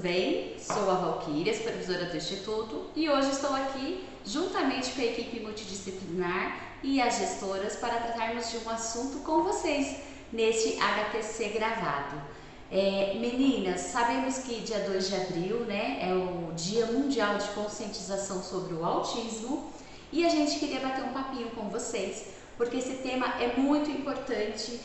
bem? Sou a Valquíria, supervisora do Instituto, e hoje estou aqui juntamente com a equipe multidisciplinar e as gestoras para tratarmos de um assunto com vocês neste HTC gravado. Meninas, sabemos que dia 2 de abril, né, é o Dia Mundial de Conscientização sobre o Autismo e a gente queria bater um papinho com vocês porque esse tema é muito importante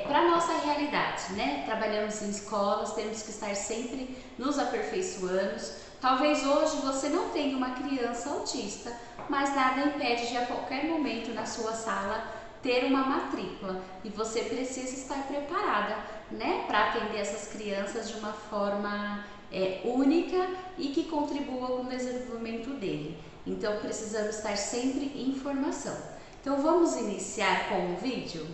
para a nossa realidade, né? Trabalhamos em escolas, temos que estar sempre nos aperfeiçoando. Talvez hoje você não tenha uma criança autista, mas nada impede de a qualquer momento na sua sala ter uma matrícula e você precisa estar preparada, né, para atender essas crianças de uma forma única e que contribua com o desenvolvimento dele. Então precisamos estar sempre em formação. Então vamos iniciar com o vídeo?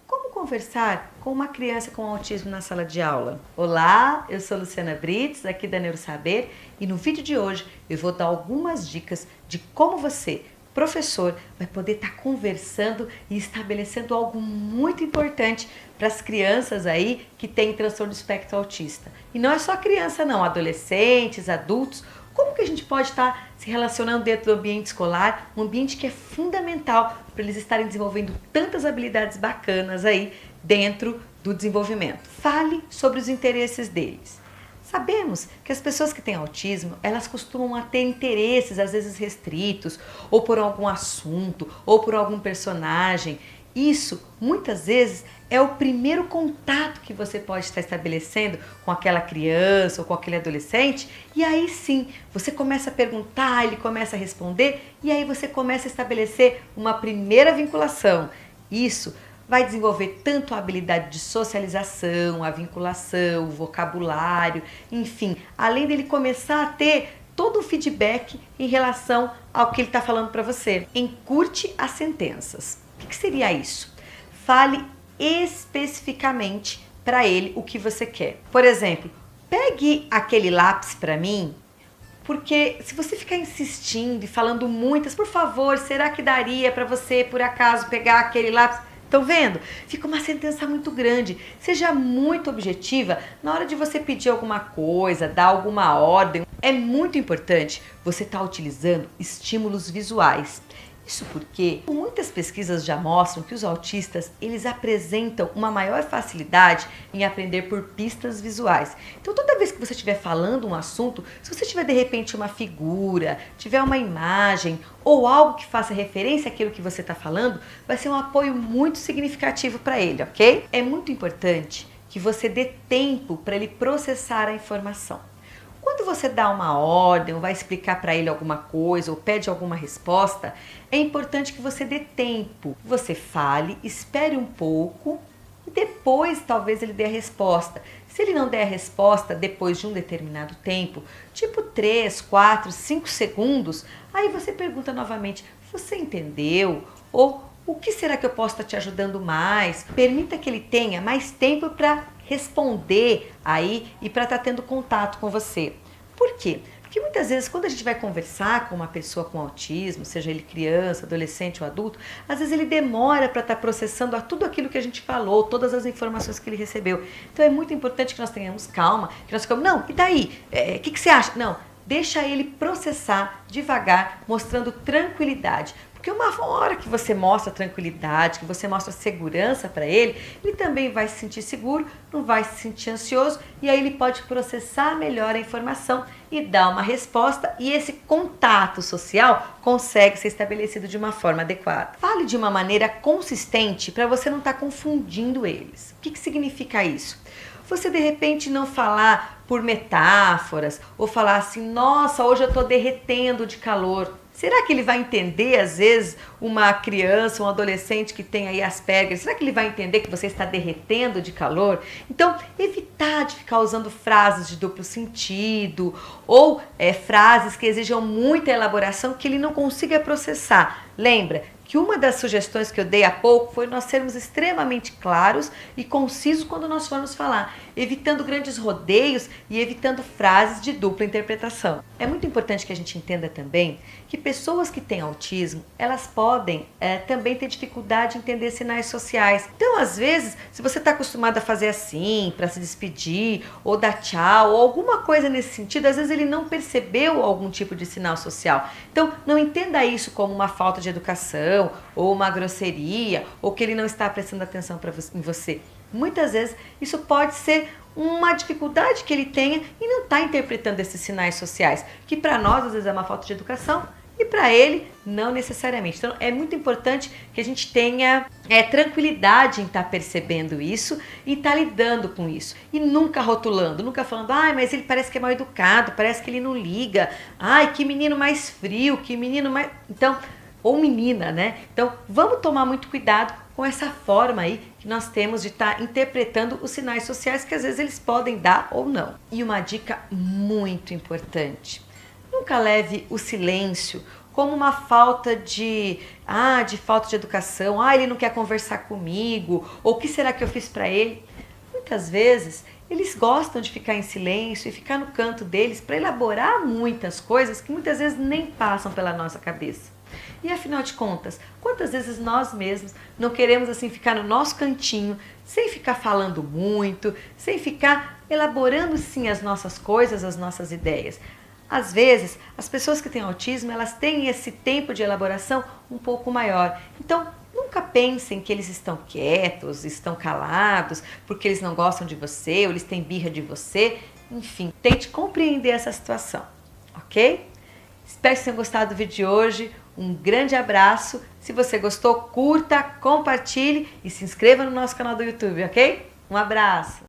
Como conversar com uma criança com autismo na sala de aula? Olá, eu sou Luciana Brits, aqui da Neurosaber, e no vídeo de hoje eu vou dar algumas dicas de como você, professor, vai poder estar conversando e estabelecendo algo muito importante para as crianças aí que têm transtorno do espectro autista. E não é só criança não, adolescentes, adultos. Como que a gente pode estar se relacionando dentro do ambiente escolar, um ambiente que é fundamental para eles estarem desenvolvendo tantas habilidades bacanas aí dentro do desenvolvimento? Fale sobre os interesses deles. Sabemos que as pessoas que têm autismo, elas costumam a ter interesses às vezes restritos, ou por algum assunto, ou por algum personagem. Isso, muitas vezes, é o primeiro contato que você pode estar estabelecendo com aquela criança ou com aquele adolescente, e aí sim, você começa a perguntar, ele começa a responder, e aí você começa a estabelecer uma primeira vinculação. Isso vai desenvolver tanto a habilidade de socialização, a vinculação, o vocabulário, enfim, além dele começar a ter todo o feedback em relação ao que ele está falando para você. Encurte as sentenças. O que seria isso? Fale especificamente para ele o que você quer. Por exemplo, pegue aquele lápis para mim, porque se você ficar insistindo e falando muitas, por favor, será que daria para você, por acaso, pegar aquele lápis? Estão vendo? Fica uma sentença muito grande. Seja muito objetiva na hora de você pedir alguma coisa, dar alguma ordem. É muito importante você estar utilizando estímulos visuais. Isso porque muitas pesquisas já mostram que os autistas, eles apresentam uma maior facilidade em aprender por pistas visuais. Então toda vez que você estiver falando um assunto, se você tiver de repente uma figura, tiver uma imagem ou algo que faça referência àquilo que você está falando, vai ser um apoio muito significativo para ele, ok? É muito importante que você dê tempo para ele processar a informação. Quando você dá uma ordem, ou vai explicar para ele alguma coisa, ou pede alguma resposta, é importante que você dê tempo. Você fale, espere um pouco e depois talvez ele dê a resposta. Se ele não der a resposta depois de um determinado tempo, tipo 3, 4, 5 segundos, aí você pergunta novamente, você entendeu? Ou o que será que eu posso estar te ajudando mais? Permita que ele tenha mais tempo para responder aí e para estar tendo contato com você. Por quê? Porque muitas vezes quando a gente vai conversar com uma pessoa com autismo, seja ele criança, adolescente ou adulto, às vezes ele demora para estar processando tudo aquilo que a gente falou, todas as informações que ele recebeu. Então é muito importante que nós tenhamos calma, que nós ficamos, não, e daí? O que você acha? Não, deixa ele processar devagar, mostrando tranquilidade. Porque uma hora que você mostra tranquilidade, que você mostra segurança para ele, ele também vai se sentir seguro, não vai se sentir ansioso e aí ele pode processar melhor a informação e dar uma resposta e esse contato social consegue ser estabelecido de uma forma adequada. Fale de uma maneira consistente para você não estar confundindo eles. O que significa isso? Você de repente não falar por metáforas ou falar assim, nossa, hoje eu estou derretendo de calor. Será que ele vai entender, às vezes, uma criança, um adolescente que tem aí Asperger, será que ele vai entender que você está derretendo de calor? Então, evitar de ficar usando frases de duplo sentido ou frases que exijam muita elaboração que ele não consiga processar. Lembra que uma das sugestões que eu dei há pouco foi nós sermos extremamente claros e concisos quando nós formos falar, evitando grandes rodeios e evitando frases de dupla interpretação. É muito importante que a gente entenda também que pessoas que têm autismo, elas podem também ter dificuldade em entender sinais sociais. Então, às vezes, se você está acostumado a fazer assim, para se despedir, ou dar tchau, ou alguma coisa nesse sentido, às vezes ele não percebeu algum tipo de sinal social. Então, não entenda isso como uma falta de educação, ou uma grosseria, ou que ele não está prestando atenção em você. Muitas vezes, isso pode ser uma dificuldade que ele tenha e não está interpretando esses sinais sociais, que para nós, às vezes, é uma falta de educação, e para ele, não necessariamente. Então, é muito importante que a gente tenha tranquilidade em estar percebendo isso e estar lidando com isso. E nunca rotulando, nunca falando, mas ele parece que é mal educado, parece que ele não liga. Ai, que menino mais frio, que menino mais... Então, ou menina, né? Então, vamos tomar muito cuidado com essa forma aí que nós temos de estar interpretando os sinais sociais que às vezes eles podem dar ou não. E uma dica muito importante. Nunca leve o silêncio como uma falta de falta de educação. Ele não quer conversar comigo, ou o que será que eu fiz para ele? Muitas vezes eles gostam de ficar em silêncio e ficar no canto deles para elaborar muitas coisas que muitas vezes nem passam pela nossa cabeça. E afinal de contas, quantas vezes nós mesmos não queremos assim ficar no nosso cantinho, sem ficar falando muito, sem ficar elaborando sim as nossas coisas, as nossas ideias? Às vezes, as pessoas que têm autismo, elas têm esse tempo de elaboração um pouco maior. Então, nunca pensem que eles estão quietos, estão calados, porque eles não gostam de você, ou eles têm birra de você. Enfim, tente compreender essa situação, ok? Espero que tenham gostado do vídeo de hoje. Um grande abraço. Se você gostou, curta, compartilhe e se inscreva no nosso canal do YouTube, ok? Um abraço.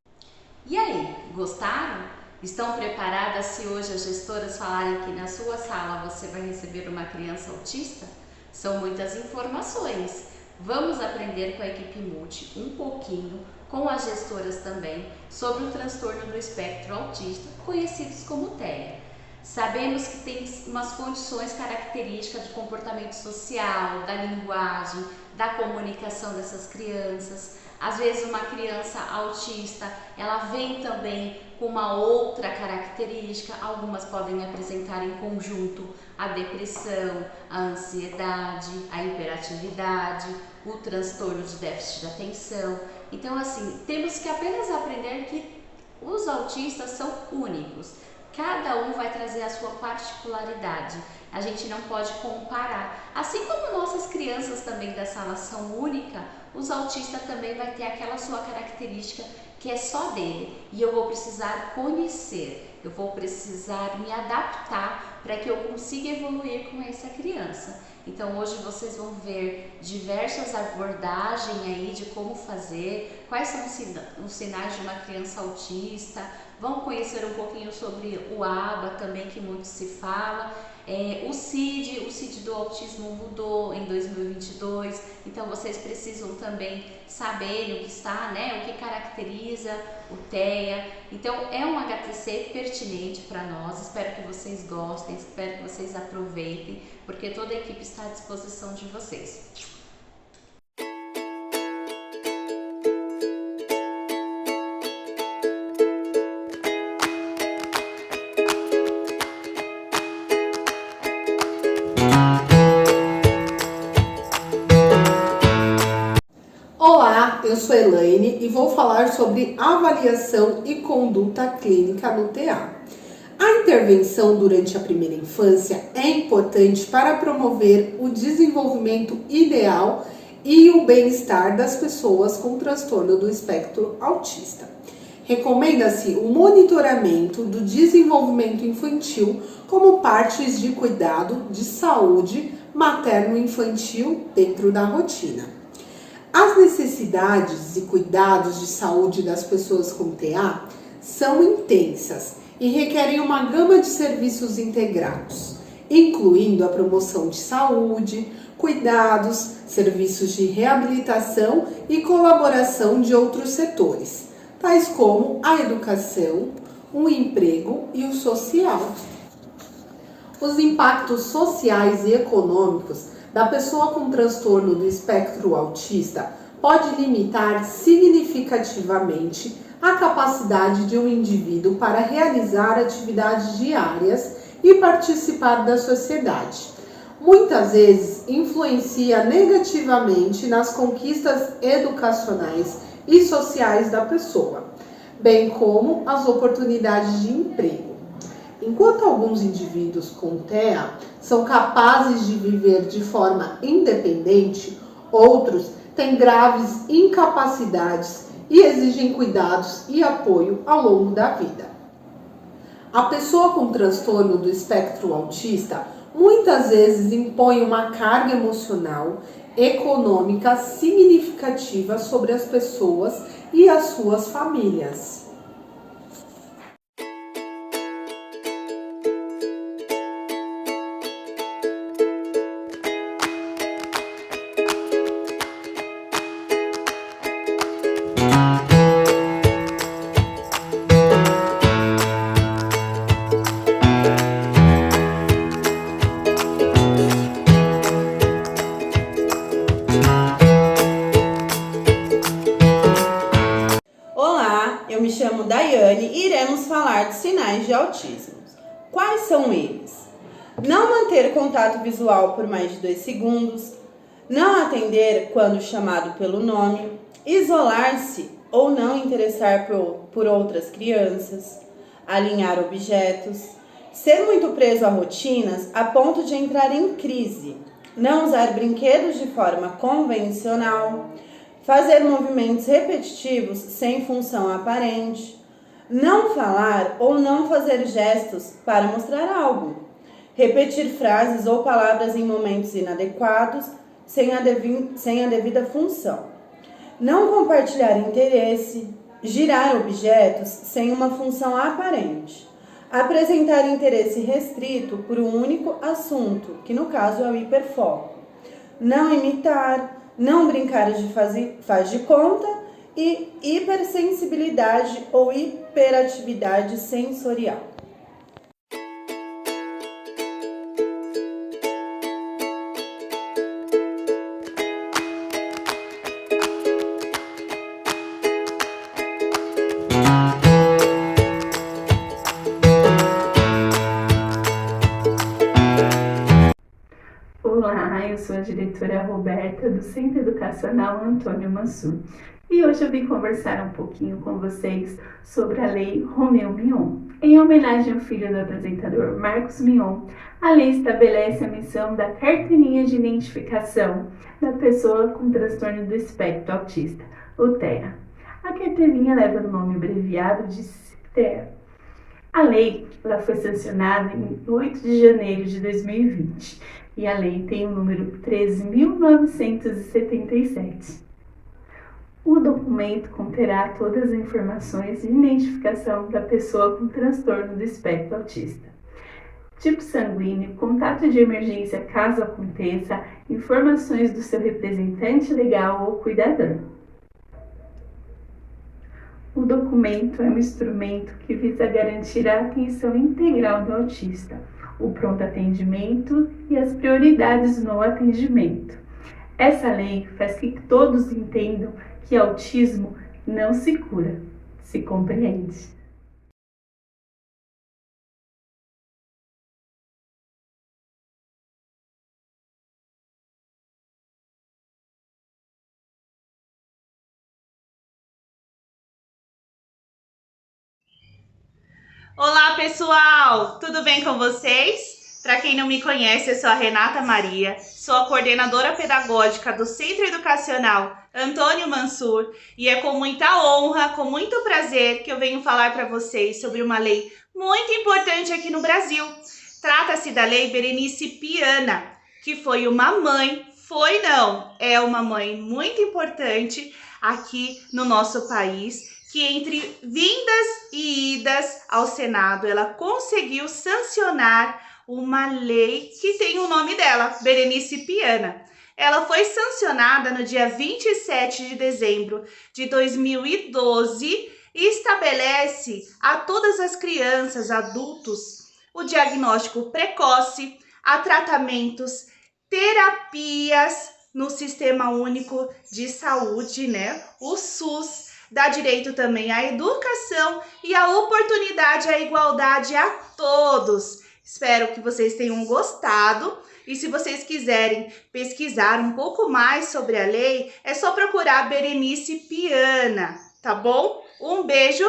E aí, gostaram? Estão preparadas se hoje as gestoras falarem que na sua sala você vai receber uma criança autista? São muitas informações. Vamos aprender com a equipe Multi um pouquinho, com as gestoras também, sobre o transtorno do espectro autista, conhecidos como TEA. Sabemos que tem umas condições características de comportamento social, da linguagem, da comunicação dessas crianças. Às vezes uma criança autista, ela vem também com uma outra característica. Algumas podem apresentar em conjunto a depressão, a ansiedade, a hiperatividade, o transtorno de déficit de atenção. Então, assim, temos que apenas aprender que os autistas são únicos. Cada um vai trazer a sua particularidade. A gente não pode comparar. Assim como nossas crianças também da sala são únicas, os autistas também vai ter aquela sua característica que é só dele. E eu vou precisar conhecer, eu vou precisar me adaptar para que eu consiga evoluir com essa criança. Então hoje vocês vão ver diversas abordagens aí de como fazer, quais são os sinais de uma criança autista, vão conhecer um pouquinho sobre o ABA também, que muito se fala. O CID do autismo mudou em 2022, então vocês precisam também saber o que está, o que caracteriza o TEA. Então é um HTC pertinente para nós, espero que vocês gostem, espero que vocês aproveitem, porque toda a equipe está à disposição de vocês. Olá, eu sou Elaine e vou falar sobre avaliação e conduta clínica no TEA. A intervenção durante a primeira infância é importante para promover o desenvolvimento ideal e o bem-estar das pessoas com transtorno do espectro autista. Recomenda-se o monitoramento do desenvolvimento infantil como partes de cuidado de saúde materno-infantil dentro da rotina. As necessidades e cuidados de saúde das pessoas com TEA são intensas e requerem uma gama de serviços integrados, incluindo a promoção de saúde, cuidados, serviços de reabilitação e colaboração de outros setores, tais como a educação, o emprego e o social. Os impactos sociais e econômicos da pessoa com transtorno do espectro autista pode limitar significativamente a capacidade de um indivíduo para realizar atividades diárias e participar da sociedade. Muitas vezes influencia negativamente nas conquistas educacionais e sociais da pessoa, bem como as oportunidades de emprego. Enquanto alguns indivíduos com TEA são capazes de viver de forma independente, outros têm graves incapacidades e exigem cuidados e apoio ao longo da vida. A pessoa com transtorno do espectro autista muitas vezes impõe uma carga emocional, econômica significativa sobre as pessoas e as suas famílias. Eu me chamo Daiane e iremos falar de sinais de autismo. Quais são eles? Não manter contato visual por mais de 2 segundos, não atender quando chamado pelo nome, isolar-se ou não interessar por outras crianças, alinhar objetos, ser muito preso a rotinas a ponto de entrar em crise, não usar brinquedos de forma convencional, fazer movimentos repetitivos sem função aparente, não falar ou não fazer gestos para mostrar algo, repetir frases ou palavras em momentos inadequados sem a devida função, não compartilhar interesse, girar objetos sem uma função aparente, apresentar interesse restrito por um único assunto, que no caso é o hiperfoco, não imitar, não brincar de faz de conta e hipersensibilidade ou hiperatividade sensorial. Olá, eu sou a diretora Roberta do Centro Educacional Antônio Mansur e hoje eu vim conversar um pouquinho com vocês sobre a Lei Romeu Mignon. Em homenagem ao filho do apresentador Marcos Mignon, a lei estabelece a missão da carteirinha de identificação da pessoa com transtorno do espectro autista, o TEA. A carteirinha leva o nome abreviado de TEA. A lei foi sancionada em 8 de janeiro de 2020 e a lei tem o número 13.977. O documento conterá todas as informações de identificação da pessoa com transtorno do espectro autista. Tipo sanguíneo, contato de emergência caso aconteça, informações do seu representante legal ou cuidador. O documento é um instrumento que visa garantir a atenção integral do autista, o pronto atendimento e as prioridades no atendimento. Essa lei faz que todos entendam que autismo não se cura, se compreende. Olá pessoal, tudo bem com vocês? Para quem não me conhece, eu sou a Renata Maria, sou a coordenadora pedagógica do Centro Educacional Antônio Mansur e é com muita honra, com muito prazer que eu venho falar para vocês sobre uma lei muito importante aqui no Brasil. Trata-se da Lei Berenice Piana, que foi uma mãe, é uma mãe muito importante aqui no nosso país, que entre vindas e idas ao Senado, ela conseguiu sancionar uma lei que tem o nome dela, Berenice Piana. Ela foi sancionada no dia 27 de dezembro de 2012 e estabelece a todas as crianças, adultos, o diagnóstico precoce, a tratamentos terapias no Sistema Único de Saúde, né? O SUS. Dá direito também à educação e à oportunidade, à igualdade a todos. Espero que vocês tenham gostado. E se vocês quiserem pesquisar um pouco mais sobre a lei, é só procurar Berenice Piana, tá bom? Um beijo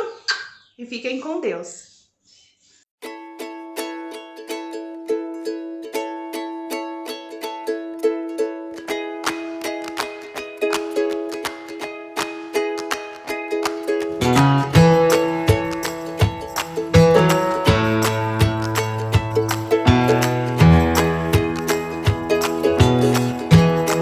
e fiquem com Deus.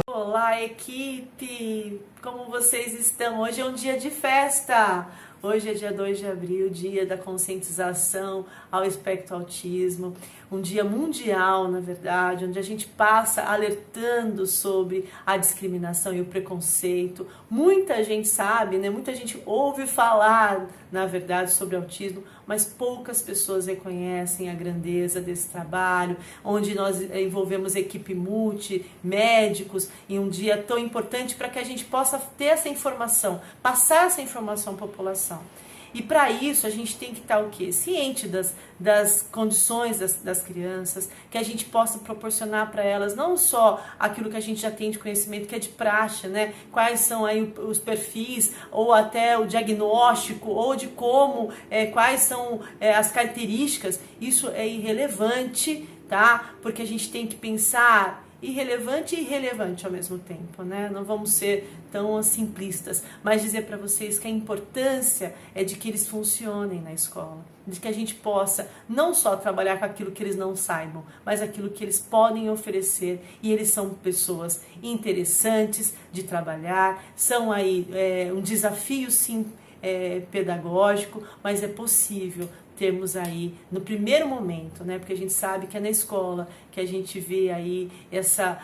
Olá, equipe! Como vocês estão? Hoje é um dia de festa! Hoje é dia 2 de abril, dia da conscientização ao espectro autismo, um dia mundial, na verdade, onde a gente passa alertando sobre a discriminação e o preconceito. Muita gente sabe, né? Muita gente ouve falar, na verdade, sobre autismo, mas poucas pessoas reconhecem a grandeza desse trabalho, onde nós envolvemos equipe multi, médicos, em um dia tão importante para que a gente possa ter essa informação, passar essa informação à população. E para isso a gente tem que estar o quê? Ciente das condições das crianças, que a gente possa proporcionar para elas não só aquilo que a gente já tem de conhecimento, que é de praxe, né? Quais são aí os perfis, ou até o diagnóstico, ou de como, quais são as características. Isso é irrelevante, tá? Porque a gente tem que pensar irrelevante e relevante ao mesmo tempo, né? Não vamos ser tão simplistas, mas dizer para vocês que a importância é de que eles funcionem na escola, de que a gente possa não só trabalhar com aquilo que eles não saibam, mas aquilo que eles podem oferecer, e eles são pessoas interessantes de trabalhar, são aí um desafio sim pedagógico, mas é possível termos aí no primeiro momento, né? Porque a gente sabe que é na escola que a gente vê aí essa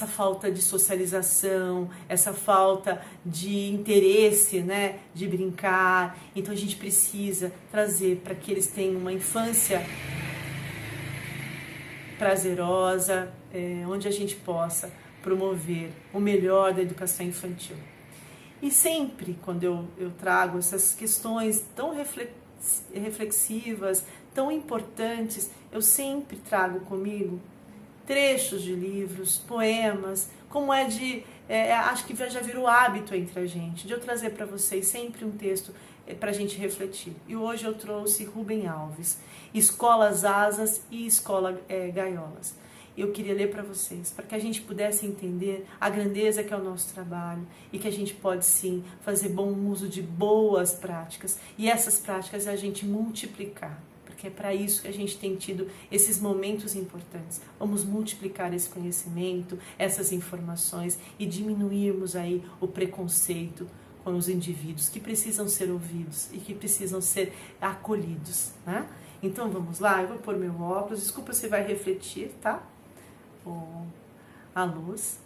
falta de socialização, essa falta de interesse, né? De brincar. Então a gente precisa trazer para que eles tenham uma infância prazerosa, onde a gente possa promover o melhor da educação infantil. E sempre, quando eu trago essas questões tão reflexivas, tão importantes, eu sempre trago comigo trechos de livros, poemas, como acho que já virou hábito entre a gente, de eu trazer para vocês sempre um texto para a gente refletir. E hoje eu trouxe Rubem Alves, Escolas Asas e Escola Gaiolas. Eu queria ler para vocês, para que a gente pudesse entender a grandeza que é o nosso trabalho e que a gente pode sim fazer bom uso de boas práticas e essas práticas a gente multiplicar, porque é para isso que a gente tem tido esses momentos importantes. Vamos multiplicar esse conhecimento, essas informações e diminuirmos aí o preconceito com os indivíduos que precisam ser ouvidos e que precisam ser acolhidos, né? Então vamos lá, eu vou pôr meu óculos, desculpa se vai refletir, tá? A luz.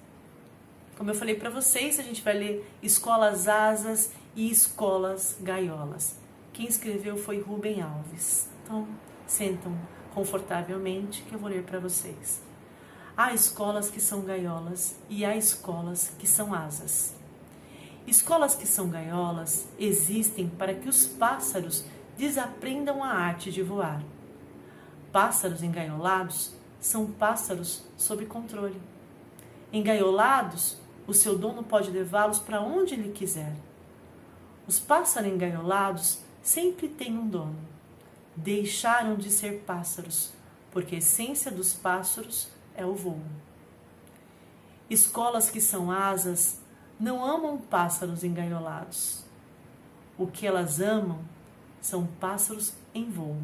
Como eu falei para vocês, a gente vai ler Escolas Asas e Escolas Gaiolas. Quem escreveu foi Rubem Alves. Então, sentam confortavelmente que eu vou ler para vocês. Há escolas que são gaiolas e há escolas que são asas. Escolas que são gaiolas existem para que os pássaros desaprendam a arte de voar. Pássaros engaiolados são pássaros sob controle. Engaiolados, o seu dono pode levá-los para onde ele quiser. Os pássaros engaiolados sempre têm um dono. Deixaram de ser pássaros, porque a essência dos pássaros é o voo. Escolas que são asas não amam pássaros engaiolados. O que elas amam são pássaros em voo.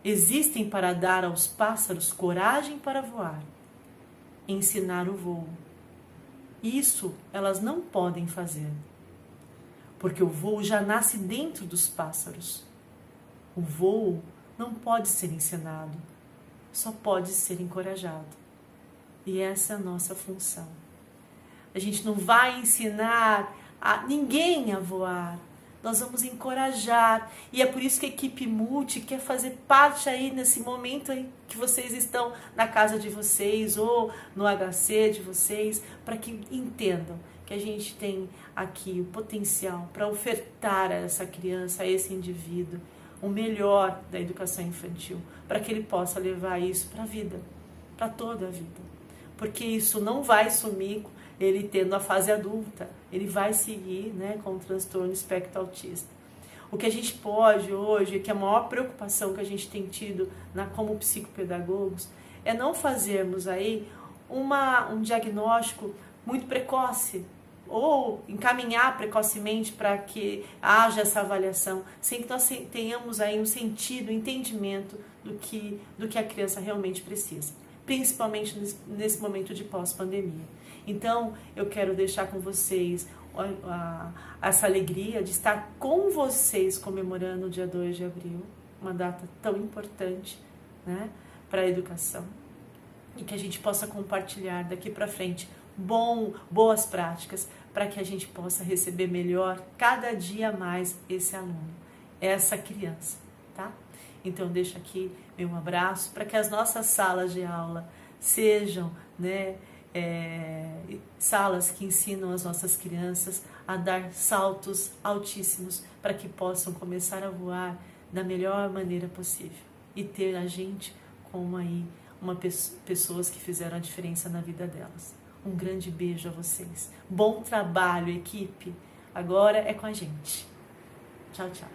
Existem para dar aos pássaros coragem para voar, ensinar o voo. Isso elas não podem fazer, porque o voo já nasce dentro dos pássaros. O voo não pode ser ensinado, só pode ser encorajado. E essa é a nossa função. A gente não vai ensinar ninguém a voar, nós vamos encorajar. E é por isso que a equipe Multi quer fazer parte aí nesse momento aí que vocês estão na casa de vocês ou no HC de vocês, para que entendam que a gente tem aqui o potencial para ofertar a essa criança, a esse indivíduo, o melhor da educação infantil, para que ele possa levar isso para a vida, para toda a vida. Porque isso não vai sumir ele tendo a fase adulta, ele vai seguir, né, com o transtorno espectro autista. O que a gente pode hoje, que é a maior preocupação que a gente tem tido como psicopedagogos, é não fazermos aí um diagnóstico muito precoce, ou encaminhar precocemente para que haja essa avaliação, sem que nós tenhamos aí um sentido, um entendimento do que a criança realmente precisa, principalmente nesse momento de pós-pandemia. Então, eu quero deixar com vocês essa alegria de estar com vocês comemorando o dia 2 de abril, uma data tão importante, né, para a educação, e que a gente possa compartilhar daqui para frente boas práticas para que a gente possa receber melhor cada dia mais esse aluno, essa criança, tá? Então deixo aqui meu abraço para que as nossas salas de aula sejam, né, salas que ensinam as nossas crianças a dar saltos altíssimos para que possam começar a voar da melhor maneira possível e ter a gente como aí pessoas que fizeram a diferença na vida delas. Um grande beijo a vocês. Bom trabalho, equipe. Agora é com a gente. Tchau, tchau.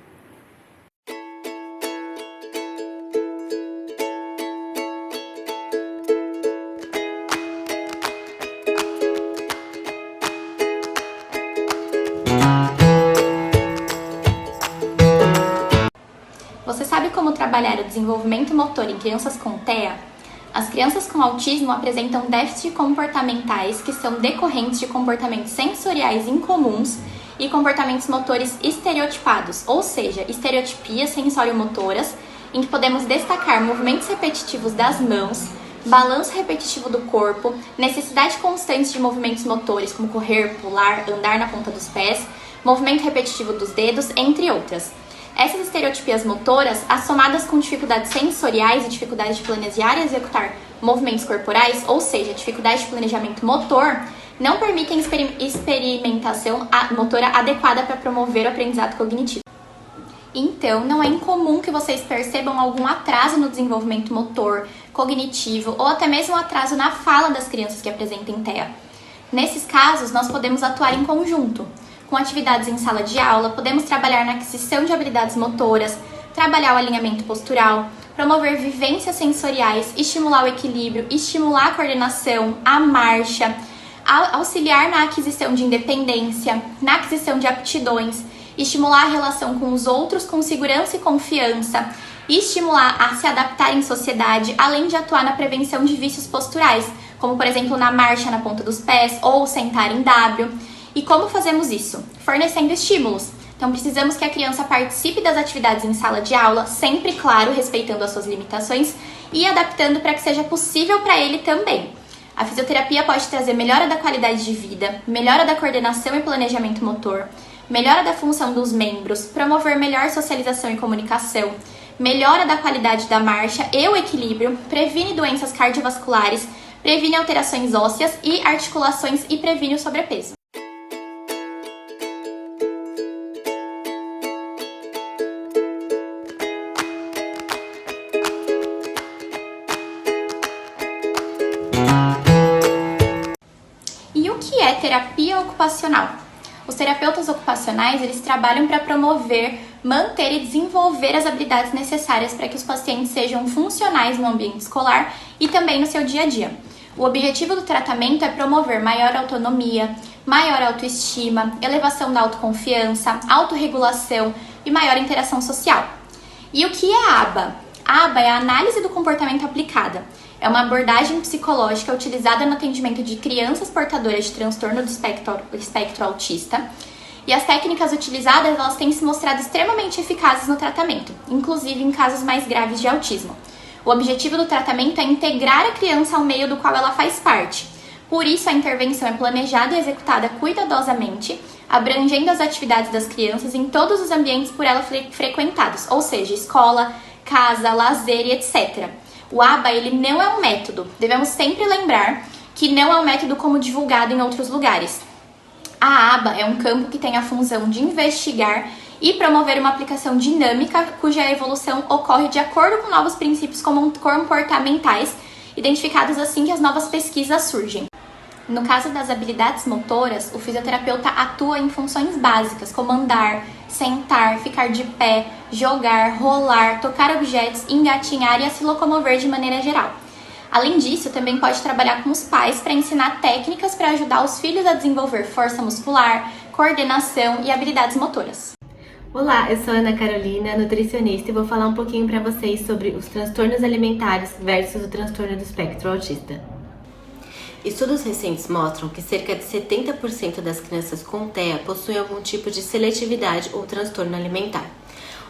Você sabe como trabalhar o desenvolvimento motor em crianças com TEA? As crianças com autismo apresentam déficits comportamentais que são decorrentes de comportamentos sensoriais incomuns e comportamentos motores estereotipados, ou seja, estereotipias sensoriomotoras, em que podemos destacar movimentos repetitivos das mãos, balanço repetitivo do corpo, necessidade constante de movimentos motores, como correr, pular, andar na ponta dos pés, movimento repetitivo dos dedos, entre outras. Essas estereotipias motoras, assomadas com dificuldades sensoriais e dificuldades de planejar e executar movimentos corporais, ou seja, dificuldade de planejamento motor, não permitem experimentação motora adequada para promover o aprendizado cognitivo. Então, não é incomum que vocês percebam algum atraso no desenvolvimento motor, cognitivo ou até mesmo atraso na fala das crianças que apresentem TEA. Nesses casos, nós podemos atuar em conjunto. Com atividades em sala de aula, podemos trabalhar na aquisição de habilidades motoras, trabalhar o alinhamento postural, promover vivências sensoriais, estimular o equilíbrio, estimular a coordenação, a marcha, auxiliar na aquisição de independência, na aquisição de aptidões, estimular a relação com os outros com segurança e confiança, e estimular a se adaptar em sociedade, além de atuar na prevenção de vícios posturais, como por exemplo na marcha na ponta dos pés ou sentar em W. E como fazemos isso? Fornecendo estímulos. Então precisamos que a criança participe das atividades em sala de aula, sempre, claro, respeitando as suas limitações e adaptando para que seja possível para ele também. A fisioterapia pode trazer melhora da qualidade de vida, melhora da coordenação e planejamento motor, melhora da função dos membros, promover melhor socialização e comunicação, melhora da qualidade da marcha e o equilíbrio, previne doenças cardiovasculares, previne alterações ósseas e articulações e previne o sobrepeso. E o que é terapia ocupacional? Os terapeutas ocupacionais, eles trabalham para promover, manter e desenvolver as habilidades necessárias para que os pacientes sejam funcionais no ambiente escolar e também no seu dia a dia. O objetivo do tratamento é promover maior autonomia, maior autoestima, elevação da autoconfiança, autorregulação e maior interação social. E o que é a ABA? A ABA é a análise do comportamento aplicada. É uma abordagem psicológica utilizada no atendimento de crianças portadoras de transtorno do espectro autista. E as técnicas utilizadas, elas têm se mostrado extremamente eficazes no tratamento, inclusive em casos mais graves de autismo. O objetivo do tratamento é integrar a criança ao meio do qual ela faz parte, Por isso, a intervenção é planejada e executada cuidadosamente, abrangendo as atividades das crianças em todos os ambientes por elas frequentados, ou seja, escola, casa, lazer e etc. O ABA, ele não é um método. Devemos sempre lembrar que não é um método como divulgado em outros lugares. A ABA é um campo que tem a função de investigar e promover uma aplicação dinâmica cuja evolução ocorre de acordo com novos princípios comportamentais, identificados assim que as novas pesquisas surgem. No caso das habilidades motoras, o fisioterapeuta atua em funções básicas, como andar, sentar, ficar de pé, jogar, rolar, tocar objetos, engatinhar e se locomover de maneira geral. Além disso, também pode trabalhar com os pais para ensinar técnicas para ajudar os filhos a desenvolver força muscular, coordenação e habilidades motoras. Olá, eu sou Ana Carolina, nutricionista, e vou falar um pouquinho para vocês sobre os transtornos alimentares versus o transtorno do espectro autista. Estudos recentes mostram que cerca de 70% das crianças com TEA possuem algum tipo de seletividade ou transtorno alimentar.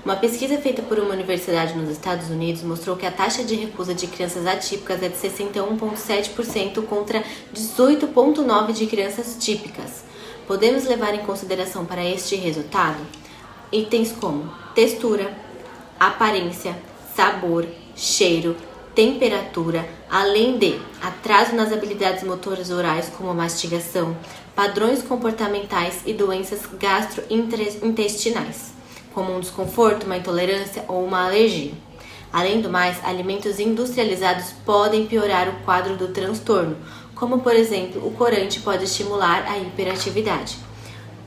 Uma pesquisa feita por uma universidade nos Estados Unidos mostrou que a taxa de recusa de crianças atípicas é de 61,7% contra 18,9% de crianças típicas. Podemos levar em consideração para este resultado itens como textura, aparência, sabor, cheiro, temperatura, além de atraso nas habilidades motoras orais como a mastigação, padrões comportamentais e doenças gastrointestinais, como um desconforto, uma intolerância ou uma alergia. Além do mais, alimentos industrializados podem piorar o quadro do transtorno, como por exemplo, o corante pode estimular a hiperatividade.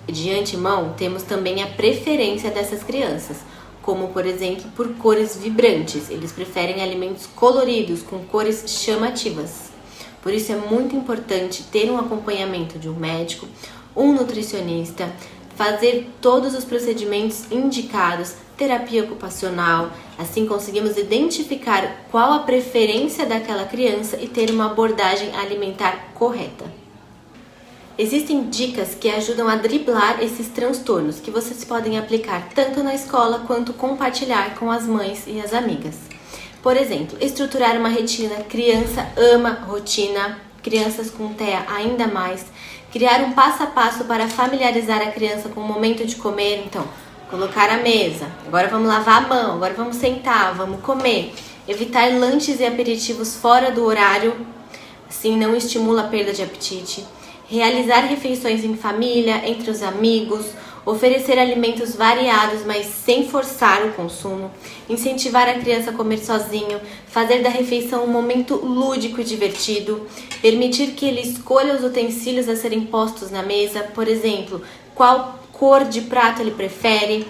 De antemão, temos também a preferência dessas crianças, como por exemplo por cores vibrantes. Eles preferem alimentos coloridos, com cores chamativas. Por isso é muito importante ter um acompanhamento de um médico, um nutricionista, fazer todos os procedimentos indicados, terapia ocupacional, assim conseguimos identificar qual a preferência daquela criança e ter uma abordagem alimentar correta. Existem dicas que ajudam a driblar esses transtornos que vocês podem aplicar tanto na escola quanto compartilhar com as mães e as amigas. Por exemplo, estruturar uma rotina. Criança ama rotina, crianças com TEA ainda mais. Criar um passo a passo para familiarizar a criança com o momento de comer. Então, colocar a mesa, agora vamos lavar a mão, agora vamos sentar, vamos comer. Evitar lanches e aperitivos fora do horário, assim não estimula a perda de apetite. Realizar refeições em família, entre os amigos, oferecer alimentos variados, mas sem forçar o consumo, incentivar a criança a comer sozinho, fazer da refeição um momento lúdico e divertido, permitir que ele escolha os utensílios a serem postos na mesa, por exemplo, qual cor de prato ele prefere,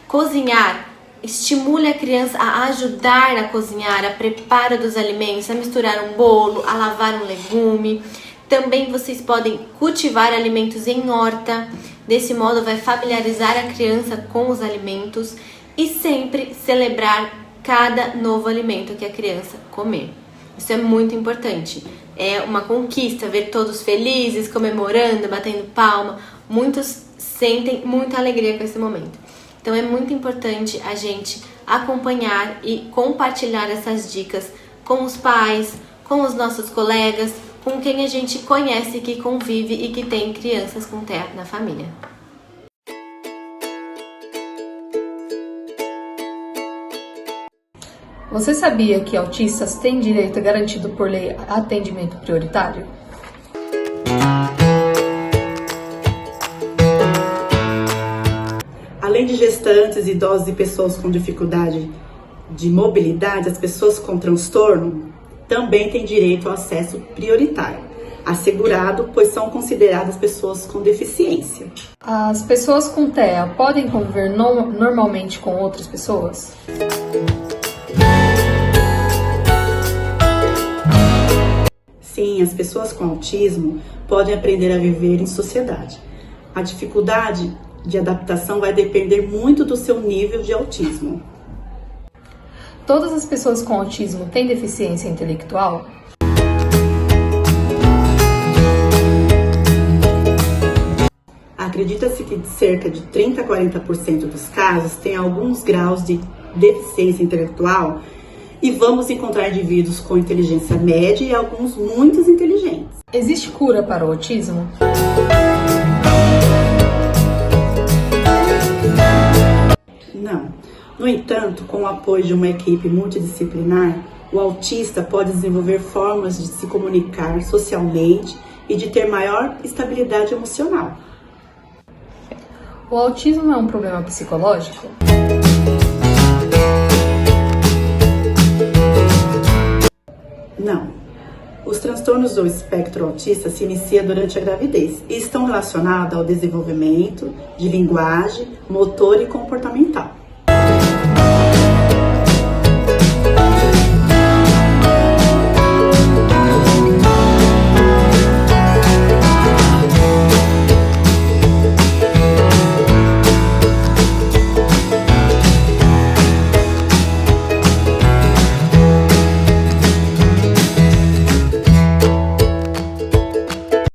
cozinhar. Estimule a criança a ajudar a cozinhar, a preparo dos alimentos, a misturar um bolo, a lavar um legume. Também vocês podem cultivar alimentos em horta, desse modo vai familiarizar a criança com os alimentos e sempre celebrar cada novo alimento que a criança comer. Isso é muito importante, é uma conquista ver todos felizes, comemorando, batendo palma, muitos sentem muita alegria com esse momento. Então é muito importante a gente acompanhar e compartilhar essas dicas com os pais, com os nossos colegas, com quem a gente conhece, que convive e que tem crianças com TEA na família. Você sabia que autistas têm direito garantido por lei a atendimento prioritário? Além de gestantes, idosos e pessoas com dificuldade de mobilidade, as pessoas com transtorno também têm direito ao acesso prioritário, assegurado, pois são consideradas pessoas com deficiência. As pessoas com TEA podem conviver normalmente com outras pessoas? Sim, as pessoas com autismo podem aprender a viver em sociedade. A dificuldade de adaptação vai depender muito do seu nível de autismo. Todas as pessoas com autismo têm deficiência intelectual? Acredita-se que cerca de 30 a 40% dos casos têm alguns graus de deficiência intelectual e vamos encontrar indivíduos com inteligência média e alguns muito inteligentes. Existe cura para o autismo? Não. No entanto, com o apoio de uma equipe multidisciplinar, o autista pode desenvolver formas de se comunicar socialmente e de ter maior estabilidade emocional. O autismo é um problema psicológico? Não. Os transtornos do espectro autista se iniciam durante a gravidez e estão relacionados ao desenvolvimento de linguagem, motor e comportamental.